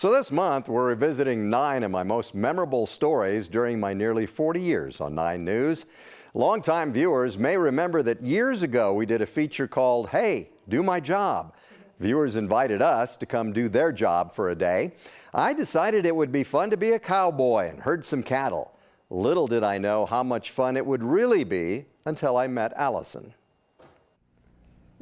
So this month, we're revisiting 9 of my most memorable stories during my nearly 40 years on 9 News. Longtime viewers may remember that years ago we did a feature called Hey, Do My Job. Viewers invited us to come do their job for a day. I decided it would be fun to be a cowboy and herd some cattle. Little did I know how much fun it would really be until I met Allison.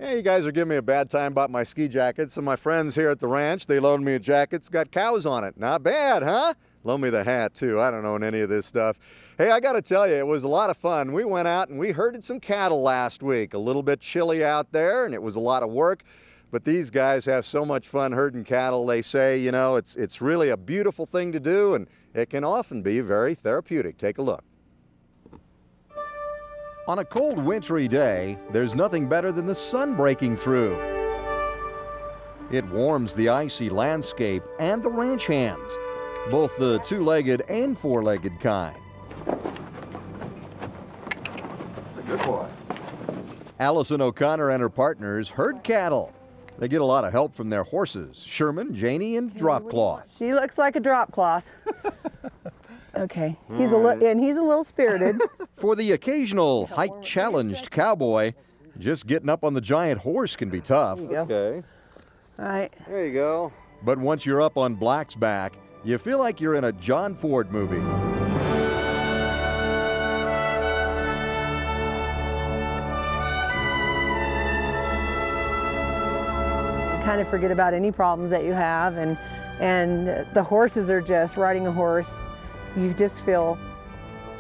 Yeah, you guys are giving me a bad time about my ski jacket. So my friends here at the ranch, they loaned me a jacket. It's got cows on it. Not bad, huh? Loan me the hat, too. I don't own any of this stuff. Hey, I got to tell you, it was a lot of fun. We went out and we herded some cattle last week. A little bit chilly out there, and it was a lot of work. But these guys have so much fun herding cattle. They say, you know, it's really a beautiful thing to do, and it can often be very therapeutic. Take a look. On a cold, wintry day, there's nothing better than the sun breaking through. It warms the icy landscape and the ranch hands, both the two-legged and four-legged kind. Good boy. Allison O'Connor and her partners herd cattle. They get a lot of help from their horses, Sherman, Janie, and Dropcloth. She looks like a drop cloth. Okay, he's a little spirited. For the occasional height-challenged cowboy, just getting up on the giant horse can be tough. Okay. All right. There you go. But once you're up on Black's back, you feel like you're in a John Ford movie. You kind of forget about any problems that you have, and the horses are just, riding a horse, you just feel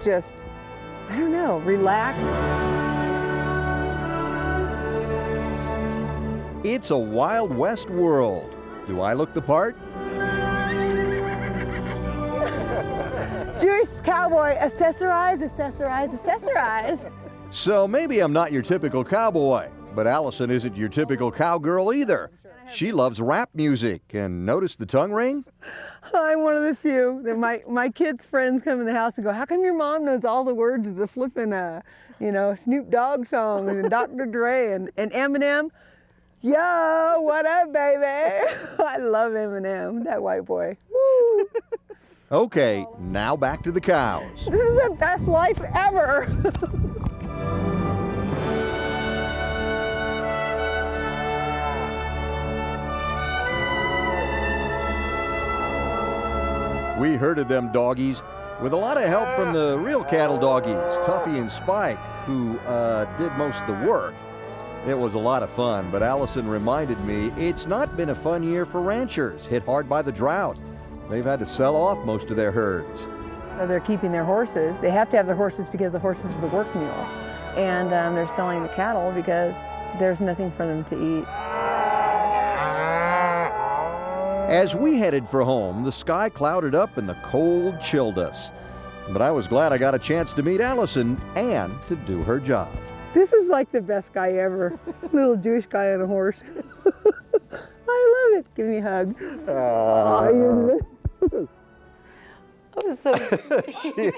I don't know, relaxed. It's a Wild West world. Do I look the part? Jewish cowboy, accessorize, accessorize, accessorize. So maybe I'm not your typical cowboy, but Allison isn't your typical cowgirl either. She loves rap music, and notice the tongue ring? I'm one of the few that my kids' friends come in the house and go, how come your mom knows all the words of the flippin', Snoop Dogg songs and Dr. Dre and Eminem? Yo, what up, baby? I love Eminem, that white boy. Woo. Okay, now back to the cows. This is the best life ever. We herded them doggies with a lot of help from the real cattle doggies, Tuffy and Spike, who did most of the work. It was a lot of fun, but Allison reminded me it's not been a fun year for ranchers hit hard by the drought. They've had to sell off most of their herds. They're keeping their horses. They have to have their horses because the horses are the work mule. And they're selling the cattle because there's nothing for them to eat. As we headed for home, the sky clouded up and the cold chilled us. But I was glad I got a chance to meet Allison and to do her job. This is like the best guy ever. Little Jewish guy on a horse. I love it. Give me a hug. Oh, so sweet.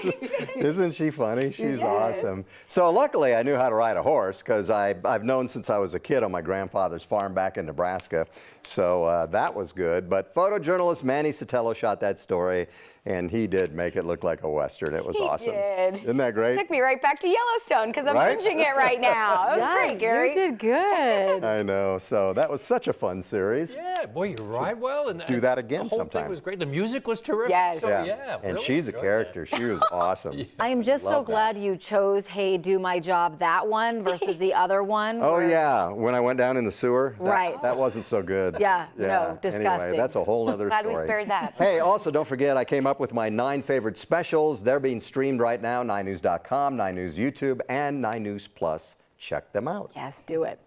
Isn't she funny? She's awesome. So luckily I knew how to ride a horse because I've known since I was a kid on my grandfather's farm back in Nebraska. So that was good. But photojournalist Manny Sotelo shot that story, and he did make it look like a Western. It was awesome. He did. Isn't that great? Took me right back to Yellowstone because I'm binging it right now. That was great, Gary. You did good. I know. So that was such a fun series. Yeah, boy, you ride well. And do that again sometime. The whole thing was great. The music was terrific. Yes. So, And really she's a character. She was awesome. I am just so glad you chose Hey, Do My Job, that one versus the other one. Oh, yeah. When I went down in the sewer. That wasn't so good. Yeah, no, disgusting. Anyway, that's a whole other story. Glad we spared that. Hey, also, don't forget, I came up with my 9 favorite specials. They're being streamed right now, 9news.com, 9 News YouTube, and 9 News Plus. Check them out. Yes, do it.